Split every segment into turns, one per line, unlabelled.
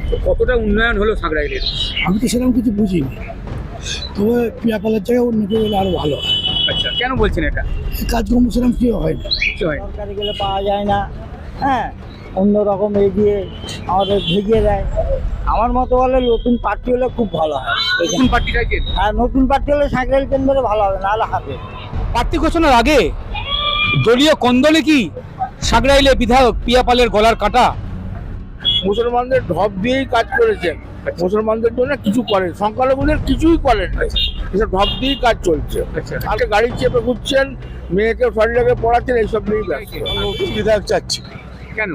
তো কতটা উন্নয়ন হলো সাঁকরাইলের?
আমি তো সেরকম কিছু বুঝিনি, তবে পিয়াপালের জায়গায় অন্য কেউ এলে আরো ভালো হয়।
আচ্ছা, কেন বলছেন এটা?
এই কাজকর্ম সেরকম কেউ হয় না।
কিছু হয় না।
সরকারি গেলে পাওয়া যায় না, হ্যাঁ, অন্যরকম এগিয়ে আমাদের ভেঙে দেয়। আমার মতো বলে নতুন পার্টি হলে খুব ভালো হয়।
নতুন পার্টি চাইছেন?
আর নতুন পার্টি হলে সাঁকরাইল কেন্দ্রে ভালো হবে, নাহলে হাতে।
প্রার্থী ঘোষণার আগে দলীয় কোন্দলে কি সাঁকরাইলে বিধায়ক পিয়াপালের গলার কাটা?
মুসলমানদের ঢপ দিয়েই কাজ করেছেন, মুসলমানদের জন্য কিছু করেন, সংখ্যালঘুদের কিছুই করেন না, এসব ঢপ দিয়েই কাজ চলছে। আগে গাড়ি চেপে ঘুরছেন, মেয়েকে শরীরকে পড়াচ্ছেন, এইসব নিয়েই ব্যস্ত।
নতুন বিধায়ক চাচ্ছি,
কেন?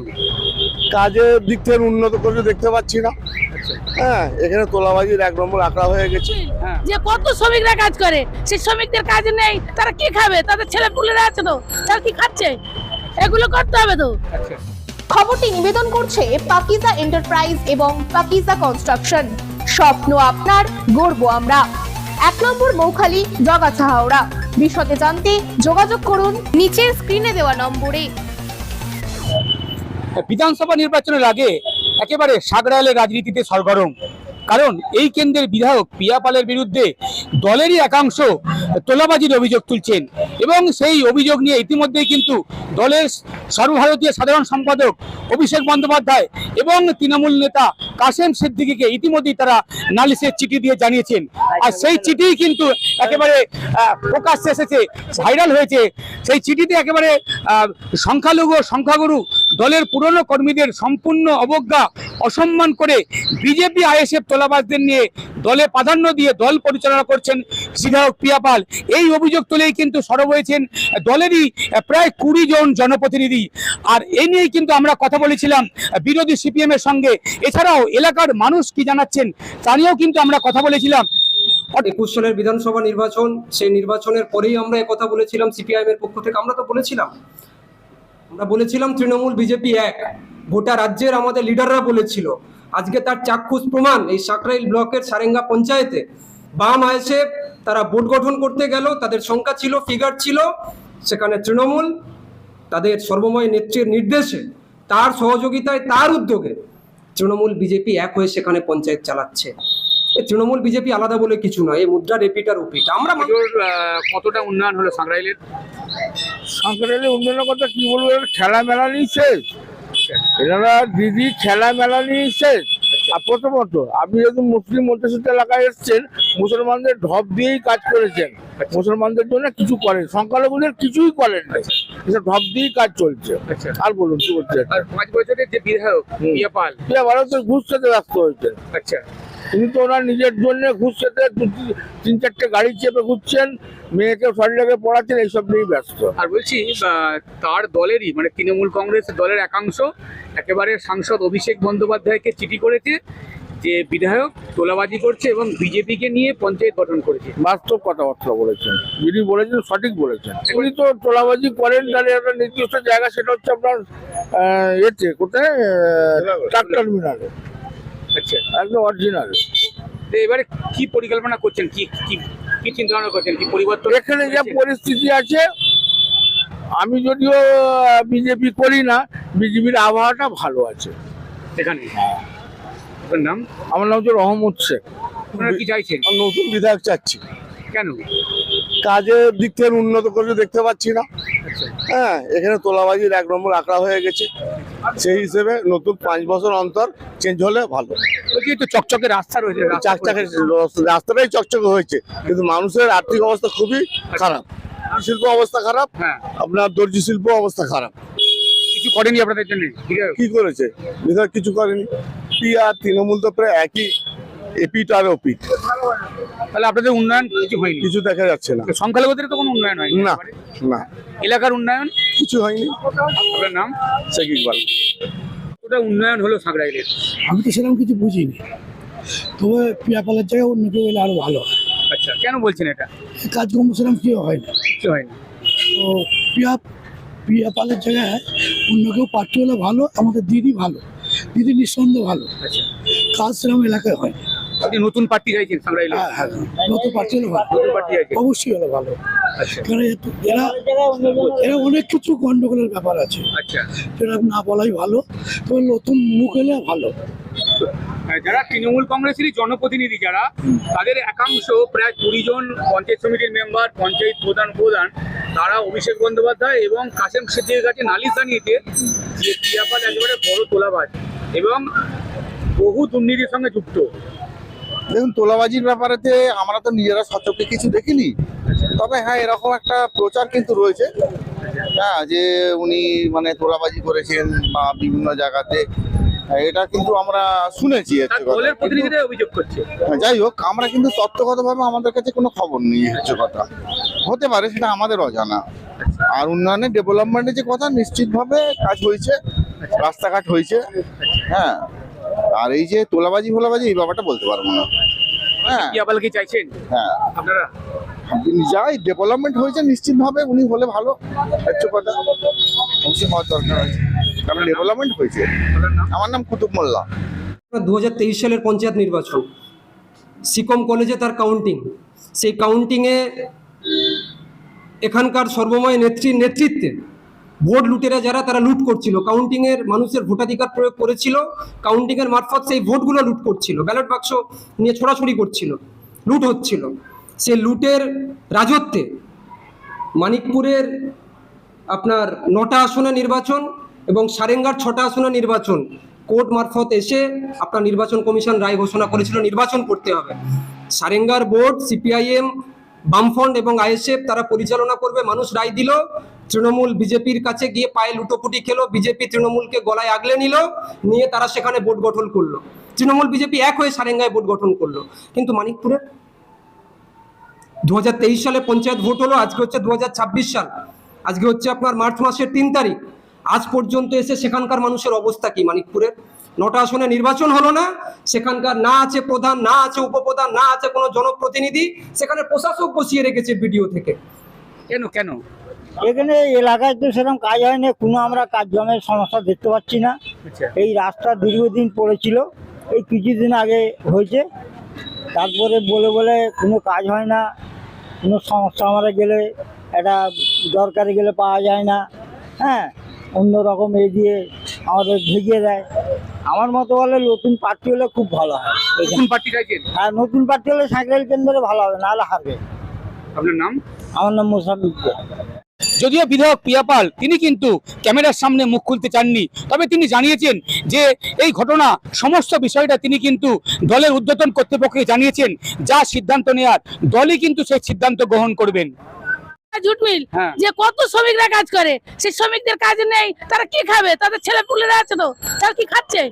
কাজের দিক থেকে উন্নত করে দেখতে পাচ্ছি না। হ্যাঁ, এখানে তোলাবাজির 1 নম্বর আঁকড়া হয়ে গেছে।
যে কত শ্রমিকরা কাজ করে, সেই শ্রমিকদের কাজ নেই, তারা কি খাবে? তাদের ছেলে পুলেরা আছে তো, তারা কি খাচ্ছে? এগুলো করতে হবে তো।
খবরটি নিবেদন করছে পাকিজা এন্টারপ্রাইজ এবং পাকিজা কনস্ট্রাকশন। স্বপ্ন আপনার, গর্ব আমরা। 1 নম্বর মৌখালি, জগাছা, হাওড়া। বিশদে জানতে যোগাযোগ করুন নিচের স্ক্রিনে দেওয়া নম্বরে।
বিধানসভা নির্বাচনের আগে একেবারে সাঁকরাইলের রাজনীতিতে সরগরম, কারণ এই কেন্দ্রের বিধায়ক পিয়াপালের বিরুদ্ধে দলেরই একাংশ তোলাবাজির অভিযোগ তুলছেন এবং সেই অভিযোগ নিয়ে ইতিমধ্যেই কিন্তু দলের সর্বভারতীয় সাধারণ সম্পাদক অভিষেক বন্দ্যোপাধ্যায় এবং তৃণমূল নেতা কাসেম সিদ্দিকীকে ইতিমধ্যেই তারা নালিশের চিঠি দিয়ে জানিয়েছেন। আর সেই চিঠি কিন্তু একেবারে প্রকাশ্যে এসেছে, ভাইরাল হয়েছে। সেই চিঠিতে একেবারে সংখ্যালঘু সংখ্যাগুরু দলের পুরনো কর্মীদের সম্পূর্ণ অবজ্ঞা অসম্মান করে বিজেপি আইএসএফ তোলাবাজদের নিয়ে দলে প্রাধান্য দিয়ে দল পরিচালনা করছেন বিধায়ক পিয়াপাল। এই অভিযোগ তুলেই কিন্তু সরব হয়েছেন দলেরই প্রায় 20 জন জনপ্রতিনিধি। আর এই নিয়েই কিন্তু আমরা কথা বলেছিলাম বিরোধী সিপিএম এর সঙ্গে। এছাড়াও এলাকার মানুষ কি জানাচ্ছেন তা নিয়েও কিন্তু আমরা কথা বলেছিলাম।
21 সালের বিধানসভা নির্বাচন, সেই নির্বাচনের পরেই আমরা কথা বলেছিলাম সিপিআইএম এর পক্ষ থেকে। আমরা বলেছিলাম তৃণমূল বিজেপি এক, গোটা রাজ্যের আমাদের লিডাররা বলেছিল। আজকে তার চাক্ষুষ প্রমাণ এই সাঁকরাইল ব্লকের সারেঙ্গা পঞ্চায়েতে বাম আইএসএফ তারা বোর্ড গঠন করতে গেল, তাদের সংখ্যা ছিল, ফিগার ছিল, সেখানে তৃণমূল তাদের সর্বময় নেত্রীর নির্দেশে, তার সহযোগিতায়, তার উদ্যোগে তৃণমূল বিজেপি এক হয়ে সেখানে পঞ্চায়েত চালাচ্ছে। এই তৃণমূল বিজেপি আলাদা বলে কিছু নয়, এই মুদ্রা রিপিটার ওপিট। আমরা
কতটা উন্নয়ন হলো সাঁকরাইলের?
সাঁকরাইলে উন্নয়নের কথা কি বলবো, খেলা মেলা নিয়ে শেষ, এনারা দিদি খেলা মেলা নিয়ে শেষ। আর প্রথমত আপনি যেহেতু মুসলিম অধ্যুষিত এলাকায় এসছেন, মুসলমানদের ঢপ দিয়েই কাজ করেছেন, মুসলমানদের জন্য কিছু করেন, সংখ্যালঘুদের কিছুই করেন না, এসব ঢপ দিয়েই কাজ চলছে। আর বলুন কি বলছেন?
5 বছরের যে বিধায়ক পিয়াপাল
তো ঘুষ খেতে ব্যস্ত হয়েছেন।
আচ্ছা,
তিনি তো ওনার নিজের জন্য ঘুষ খেতে 3-4টে গাড়ি চেপে ঘুরছেন, মেয়েকে শরীরকে পড়াচ্ছেন, এইসব নিয়েই ব্যস্ত।
আর বলছি তার দলেরই মানে তৃণমূল কংগ্রেসের দলের একাংশ একেবারে সাংসদ অভিষেক বন্দ্যোপাধ্যায়কে চিঠি করেছে যে বিধায়ক তোলাবাজি করছে এবং বিজেপিকে নিয়ে পঞ্চায়েত গঠন করেছে।
বাস্তব কথাবার্তা বলেছেন, যিনি বলেছেন সঠিক বলেছেন। উনি তো তোলাবাজি করেন, তাহলে একটা নির্দিষ্ট জায়গা, সেটা হচ্ছে আপনার এতে কোথায়, ট্রাক টার্মিনালে।
আচ্ছা,
একদম অরিজিনাল।
এবারে কি পরিকল্পনা করছেন, কি কি কি চিন্তা ভাবনা করছেন, কি পরিবর্তন?
এখানে যা পরিস্থিতি আছে, আমি যদিও বিজেপি করি না, বিজেপির আবহাওয়াটা ভালো আছে
এখানে। আপনার নাম?
আমার নাম হচ্ছে রহমত শেখ।
আপনারা কি চাইছেন?
নতুন বিধায়ক চাচ্ছি,
কেন?
কাজের দিক থেকে উন্নত করে দেখতে পাচ্ছি না। হ্যাঁ, এখানে তোলাবাজির 1 নম্বর আঁকড়া হয়ে গেছে। সেই হিসেবে নতুন 5 বছর অন্তর চেঞ্জ হলে ভালো।
বলছি তো চকচকে রাস্তা রয়েছে,
রাস্তাটাই চকচকে হয়েছে, কিন্তু মানুষের আর্থিক অবস্থা খুবই খারাপ, শিল্প অবস্থা খারাপ, আপনার দর্জি শিল্প অবস্থা খারাপ।
কিছু করেনি আপনাদের জন্য?
কি করেছে বিধায়ক? কিছু করেনি। আর তৃণমূল তো প্রায় একই, এপিট আর ওপিট।
তাহলে আপনাদের উন্নয়ন কিছু হয়নি?
কিছু দেখা যাচ্ছে না।
সংখ্যালঘুদের তো কোনো উন্নয়ন হয়নি?
না না,
এলাকার উন্নয়ন
কিছু হয়নি।
আপনার নাম?
শেখ ইকবাল।
কতটা উন্নয়ন হলো সাঁকরাইলের?
আমি তো সেরকম কিছু বুঝিনি, তবে পিয়াপালের জায়গায় অন্য কেউ এলে আরো ভালো হয়।
আচ্ছা, কেন বলছেন এটা?
এই কাজকর্ম সেরকম কেউ হয় না,
কিছু হয়নি।
তো পিয়াপালের জায়গায় অন্য কেউ পার্টি হলে ভালো। আমাদের দিদি ভালো, দিদি নিঃসন্দেহে ভালো,
আচ্ছা,
কাজ সেরকম এলাকায় হয় না।
আপনি নতুন পার্টি চাইছেন সাঁকরাইলে?
হ্যাঁ হ্যাঁ, নতুন পার্টি হলে ভালো,
নতুন পার্টি চাইছেন?
অবশ্যই হলে ভালো।
আচ্ছা
কারণ এরা অনেক কিছু গন্ডগোলের ব্যাপার আছে,
আচ্ছা,
সেটা না বলাই ভালো, তবে নতুন মুখ এলে ভালো।
যারা তৃণমূল কংগ্রেসেরই জনপ্রতিনিধি যারা, তাদের একাংশ প্রায় 20 জন পঞ্চায়েত সমিতির মেম্বার, পঞ্চায়েত প্রধান, তারা অভিষেক বন্দ্যোপাধ্যায় এবং কাসেম সিদ্দিকের কাছে নালিশ জানিয়েছে যে পিয়াপাল একেবারে বড় তোলাবাজ এবং বহু দুর্নীতির সঙ্গে যুক্ত।
দেখুন, তোলাবাজির ব্যাপারেতে আমরা তো নিজেরা সচক্ষে কিছু দেখিনি, তবে হ্যাঁ এরকম একটা প্রচার কিন্তু রয়েছে, হ্যাঁ, যে উনি মানে তোলাবাজি করেছেন বা বিভিন্ন জায়গাতে, এটা কিন্তু আমরা শুনেছি।
দলের প্রতিনিধিরা অভিযোগ করছে।
যাই হোক, আমরা কিন্তু তথ্যগতভাবে আমাদের কাছে কোনো খবর নেই, হচ্ছে কথা। হতে পারে, সেটা আমাদের অজানা। আর উন্নয়নের ডেভেলপমেন্টের যে কথা, নিশ্চিতভাবে কাজ হয়েছে, রাস্তাঘাট হয়েছে, হ্যাঁ। আর এই যে তোলাবাজি ফোলাবাজি, এই ব্যাপারটা বলতে পারবো না। হ্যাঁ,
পিয়াপাল কি চাইছেন
হ্যাঁ,
আপনারা?
যাই ডেভেলপমেন্ট হয়েছে, নিশ্চিতভাবে উনি হলে ভালো, হচ্ছে কথা। অবশ্যই হওয়ার দরকার আছে, কারণ ডেভেলপমেন্ট হয়েছে। আমার নাম কুতুব মোল্লা।
2023 সালের পঞ্চায়েত নির্বাচন, সিকম কলেজে তার কাউন্টিং, সেই কাউন্টিংয়ে এখানকার সর্বময় নেত্রীর নেতৃত্বে ভোট লুটেরা যারা, তারা লুট করছিল, কাউন্টিংয়ের মানুষের ভোটাধিকার প্রয়োগ করেছিল, কাউন্টিংয়ের মারফত সেই ভোটগুলো লুট করছিল, ব্যালট বাক্স নিয়ে ছোড়াছড়ি করছিল, লুট হচ্ছিল। সে লুটের রাজত্বে মানিকপুরের আপনার 9টা আসনে নির্বাচন এবং সারেঙ্গার 6টা আসনে নির্বাচন কোর্ট মারফত এসে আপনার নির্বাচন কমিশন রায় ঘোষণা করেছিল নির্বাচন করতে হবে। সারেঙ্গার বোর্ড, সিপিআইএম, বামফ্রন্ট এবং আইএসএফ তারা পরিচালনা করবে, মানুষ রায় দিল। তৃণমূল বিজেপির কাছে গিয়ে পায়ে লুটোপুটি খেলো, বিজেপি তৃণমূলকে গলায় আগলে নিয়ে তারা সেখানে বোর্ড গঠন করলো, তৃণমূল বিজেপি এক হয়ে সারেঙ্গায় বোর্ড গঠন করলো। কিন্তু মানিকপুরের 2023 সালে পঞ্চায়েত ভোট হলো, আজকে হচ্ছে 2026 সাল, আজকে হচ্ছে আপনার মার্চ মাসের 3 তারিখ। আজ পর্যন্ত এসে সেখানকার মানুষের অবস্থা কি? মানিকপুরের 9টা আসনে নির্বাচন হলো না, সেখানকার না আছে প্রধান, না আছে উপপ্রধান, না আছে কোনো জনপ্রতিনিধি, সেখানে প্রশাসক বসিয়ে রেখেছে বিডিও থেকে।
কেন?
এখানে এলাকায় তো সেরকম কাজ হয় না, কোনো আমরা কাজ জমের সমস্যা দেখতে পাচ্ছি না। এই রাস্তা দীর্ঘদিন পড়েছিল, এই কিছুদিন আগে হয়েছে, তারপরে বলে কোনো কাজ হয় না। কোনো সমস্যা আমরা গেলে, একটা দরকারে গেলে পাওয়া যায় না, হ্যাঁ, অন্যরকম দিয়ে আমাদের ভেঙে দেয়। আমার মতো বলে নতুন প্রার্থী হলে খুব ভালো হয়।
নতুন প্রার্থী চাইছেন?
হ্যাঁ, নতুন প্রার্থী হলে সাঁকরাইল কেন্দ্রে ভালো হবে, নাহলে হারবে।
আপনার নাম?
আমার নাম মোসাম্মিদ।
যদিও বিধায়ক পিয়াপাল তিনি কিন্তু ক্যামেরার সামনে মুখ খুলতে চাননি, তবে তিনি জানিয়েছেন যে এই ঘটনা সমস্ত বিষয়টা তিনি কিন্তু দলের ঊর্ধ্বতন কর্তৃপক্ষকে জানিয়েছেন, যা সিদ্ধান্ত নেওয়ার দলই কিন্তু সেই সিদ্ধান্ত গ্রহণ করবেন।
জুট মিল যে কত শ্রমিকরা কাজ করে, সেই শ্রমিকদের কাজ নেই, তারা কি খাবে? তাদের ছেলে পুলেরা আছে তো, তারা কি খাচ্ছে?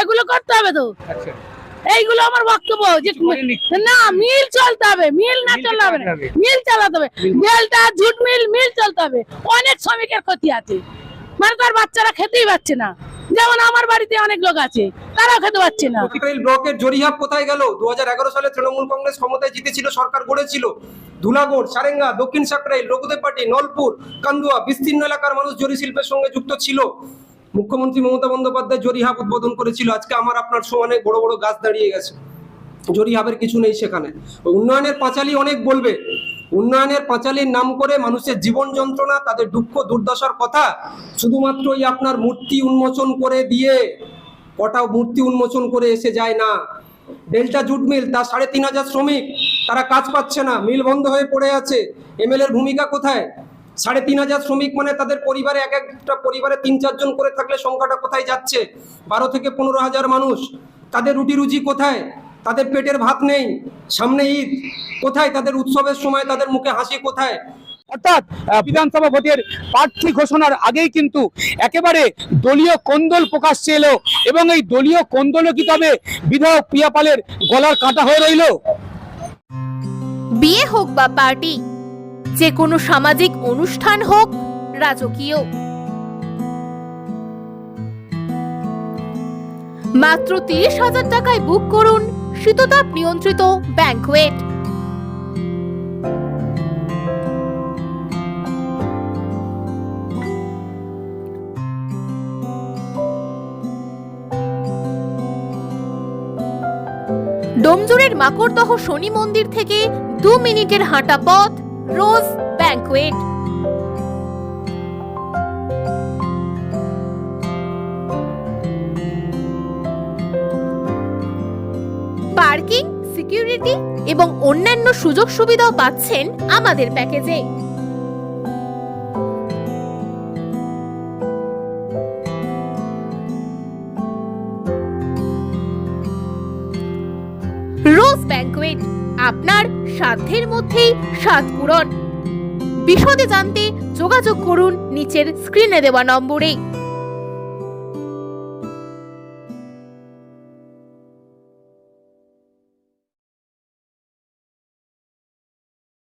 এগুলো করতে হবে তো। এইগুলো আমার বক্তব্য যে না, মিল চলতে হবে, মিল না চললে হবে না, মিল চালাতে হবে। মিলটা জুট মিল চলতে হবে। অনেক শ্রমিকের ক্ষতি আছে, মানে তার বাচ্চারা খেতেই পাচ্ছে না। যেমন আমার বাড়িতে অনেক লোক আছে, তারাও খেতে পাচ্ছে না।
সাঁকরাইল ব্লকের জরিহাপ কোথায় গেল? 2011 সালে তৃণমূল কংগ্রেস ক্ষমতায় জিতেছিল, সরকার গড়েছিল। ধুলাগড়, সারেঙ্গা, দক্ষিণ সাঁকরাইল, রঘুদেবপাটি, নলপুর, কান্দুয়া বিস্তীর্ণ এলাকার মানুষ জরি শিল্পের সঙ্গে যুক্ত ছিল। মুখ্যমন্ত্রী মমতা বন্দ্যোপাধ্যায় জরিহাপ উদ্বোধন করেছিল, আজকে আমার আপনার সমানে বড় বড় গাছ দাঁড়িয়ে গেছে, জরিহাপের কিছু নেই সেখানে। উন্নয়নের পাঁচালী অনেক বলবে, উন্নয়নের পাঁচালীর নাম করে মানুষের জীবন যন্ত্রণা, তাদের দুঃখ দুর্দশার কথা শুধুমাত্র এই আপনার মূর্তি উন্মোচন করে দিয়ে, কটা মূর্তি উন্মোচন করে এসে যায় না। ডেল্টা জুট মিল, তার 3,500 শ্রমিক, তারা কাজ পাচ্ছে না, মিল বন্ধ হয়ে পড়ে আছে। এমএলএর ভূমিকা কোথায়? 3,500 শ্রমিক মানে তাদের পরিবারে, এক একটা পরিবারে 3-4 জন করে থাকলে সংখ্যাটা কোথায় যাচ্ছে? 12 থেকে 15,000 মানুষ, তাদের রুটি রুজি কোথায়? তাদের পেটের ভাত নেই, সামনে ঈদ, কোথায় তাদের উৎসবের সময় তাদের মুখে হাসি কোথায়?
অর্থাৎ বিধানসভা ভোটের প্রার্থী ঘোষণার আগেই কিন্তু একেবারে দলীয় কোন্দল প্রকাশ্যে এলো, এবং এই দলীয় কোন্দলও কি তবে বিধায়ক পিয়াপালের গলার কাঁটা হয়ে রইল?
বিয়ে হোক বা পার্টি, যে কোনো সামাজিক অনুষ্ঠান হোক, রাজকীয়, মাত্র 30,000 টাকায় বুক করুন শীততাপ নিয়ন্ত্রিত ব্যাংকোয়েট। ডোমজুড়ের মাকড়দহ শনি মন্দির থেকে 2 মিনিটের হাঁটা পথ, রোজ ব্যাংকোয়েট। পার্কিং, সিকিউরিটি এবং অন্যান্য সুযোগ সুবিধাও পাচ্ছেন আমাদের প্যাকেজে। রোজ ব্যাংকুয়েট, আপনার সাধ্যের মধ্যেই স্বাদ পূরণ। বিশদে জানতে যোগাযোগ করুন নিচের স্ক্রিনে দেওয়া নম্বরে।